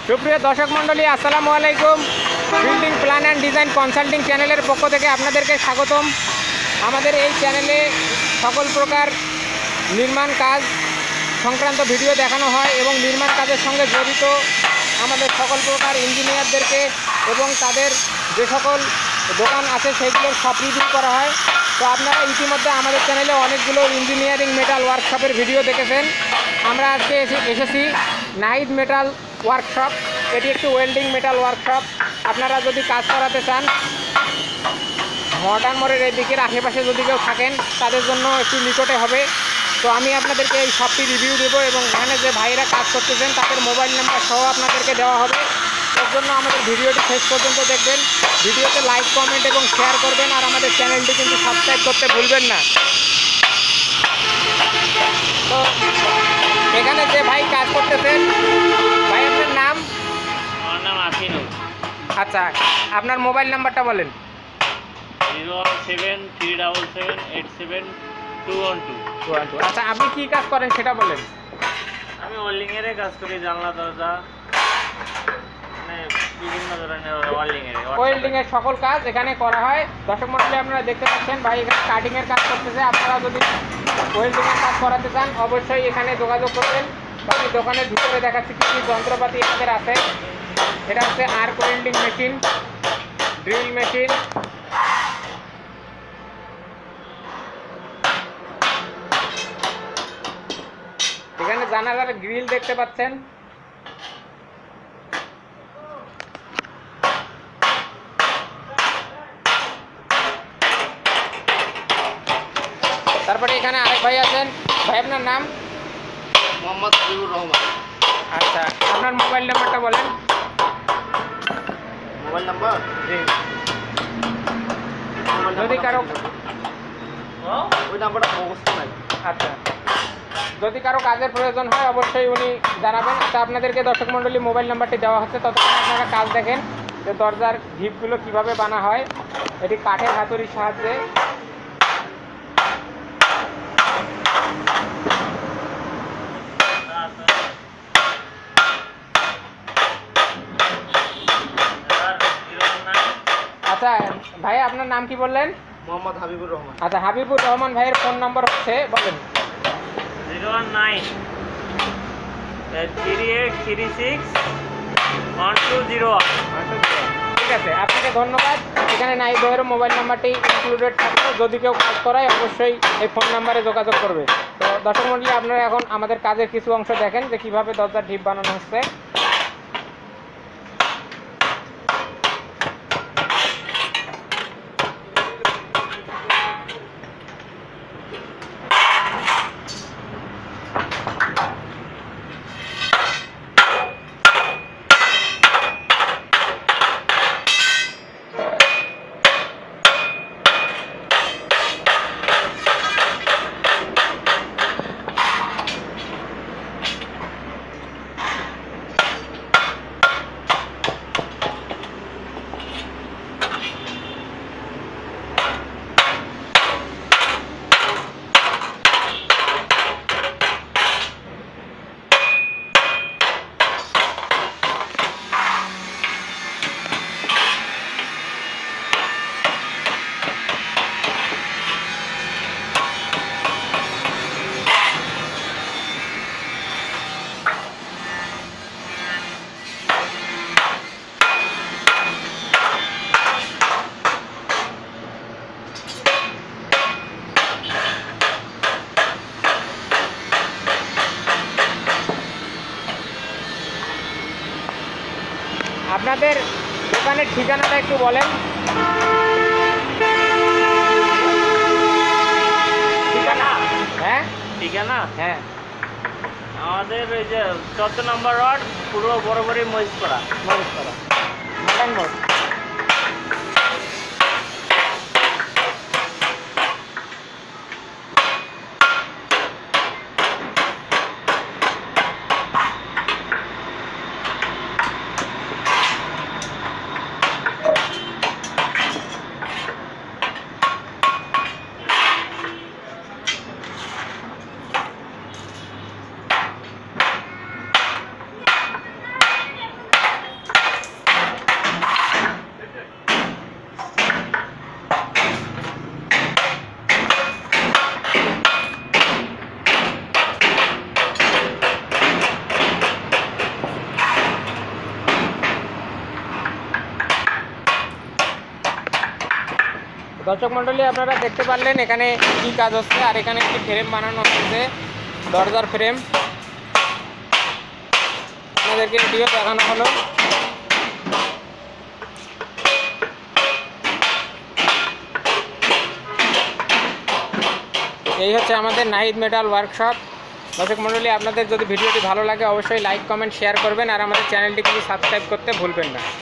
সুপ্রিয় দর্শক মণ্ডলী, আসসালামু আলাইকুম। Building plan and design consulting চ্যানেলের পক্ষ থেকে আপনাদেরকে স্বাগতম। আমাদের এই চ্যানেলে সকল প্রকার নির্মাণ কাজ সংক্রান্ত ভিডিও দেখানো হয় এবং নির্মাণ কাজের সঙ্গে জড়িত আমাদের সকল প্রকার ইঞ্জিনিয়ারদেরকে এবং তাদের যে সকল দোকান আছে সেগুলোর সব রিভিউ করা হয়। তো আপনারা ইতিমধ্যে আমাদের চ্যানেলে অনেকগুলো ইঞ্জিনিয়ারিং মেটাল ওয়ার্কশপের ভিডিও দেখেছেন। আমরা আজকে এসেছি নাহিদ মেটাল ওয়ার্কশপ। এটি একটি ওয়েল্ডিং মেটাল ওয়ার্কশপ। আপনারা যদি কাজ করাতে চান মডার্ন মোড়ের এই দিকের আশেপাশে যদি কেউ থাকেন তাদের জন্য একটু নিকটে হবে। তো আমি আপনাদেরকে এই শপটি রিভিউ দেবো এবং এখানে যে ভাইরা কাজ করতেছেন তাদের মোবাইল নাম্বার সহ আপনাদেরকে দেওয়া হবে। এর জন্য আমাদের ভিডিওটি শেষ পর্যন্ত দেখবেন। ভিডিওতে লাইক, কমেন্ট এবং শেয়ার করবেন, আর আমাদের চ্যানেলটি কিন্তু সাবস্ক্রাইব করতে ভুলবেন না। তো এখানে যে ভাই কাজ করতেছেন, ভাই আপনার নাম? আমার নাম আসিনুর। আচ্ছা, আপনার মোবাইল নাম্বারটা বলেন। 01737872212। আচ্ছা, আপনি কি কাজ করেন সেটা বলেন। আমি ওয়েল্ডিংয়ের কাজ করি, জানলা দরজা, মানে বিভিন্ন ধরনের ওয়েল্ডিংয়ের সকল কাজ এখানে করা হয়। দর্শক মণ্ডলী, আপনারা দেখতে পাচ্ছেন ভাই এখানে কাটিংয়ের কাজ করতেছে। আপনারা যদি ওয়েল্ডিংয়ের কাজ করাতে চান অবশ্যই এখানে যোগাযোগ করবেন। আমি দোকানের ভিতরে দেখাচ্ছি কী কী যন্ত্রপাতি আমাদের আছে। এটা হচ্ছে arc welding machine, drill machine, এখানে জানালার গ্রিল দেখতে পাচ্ছেন। তারপরে এখানে আরেক ভাই আছেন। ভাই আপনার নাম? মোহাম্মদ হাবিবুর রহমান। আচ্ছা, আপনার মোবাইল নাম্বারটা বলেন। Mobile number? জি, যদি কারো ওই নাম্বারটা মুখস্থ নাই। আচ্ছা, যদি কারো কাজের প্রয়োজন হয় অবশ্যই উনি জানাবেন। আচ্ছা, আপনাদেরকে দর্শক মণ্ডলী মোবাইল নাম্বারটি দেওয়া হচ্ছে, ততক্ষণ আপনারা কাজ দেখেন যে দরজার ভিপগুলো কিভাবে বানা হয়। এটি কাঠের হাতুড়ির সাহায্যে। আচ্ছা ভাই, আপনার নাম কি বললেন? মোহাম্মদ হাবিবুর রহমান। আচ্ছা, হাবিবুর রহমান ভাইয়ের ফোন নম্বর হচ্ছে, বলেন। 01938361201। ঠিক আছে, আপনাকে ধন্যবাদ। এখানে নাহিদ ভাইয়ের মোবাইল নাম্বারটি ইনক্লুডেড থাকবে। যদি কেউ কাজ করায় অবশ্যই এই ফোন নাম্বারে যোগাযোগ করবে। তো দর্শক মণ্ডলী, আপনারা এখন আমাদের কাজের কিছু অংশ দেখেন যে কীভাবে দরজার ঢিপ বানানো হচ্ছে। আপনাদের দোকানের ঠিকানাটা একটু বলেন। ঠিকানা? হ্যাঁ, ঠিকানা হ্যাঁ, আমাদের ওই যে 14 নম্বর ওয়ার্ড, পূর্ব বরাবরই মহিষপাড়া। মহেশপাড়া, মডার্ন মোড়। দর্শক মণ্ডলী, আপনারা দেখতে পারলেন এখানে কি কাজ হচ্ছে। আর এখানে একটি ফ্রেম বানানো হচ্ছে, দরজার ফ্রেম। আপনাদেরকে ভিডিও দেখানো হলো। এই হচ্ছে আমাদের নাহিদ মেটাল ওয়ার্কশপ। দর্শক মণ্ডলী, আপনাদের যদি ভিডিওটি ভালো লাগে অবশ্যই লাইক, কমেন্ট, শেয়ার করবেন। আর আমাদের চ্যানেলটি কিন্তু সাবস্ক্রাইব করতে ভুলবেন না।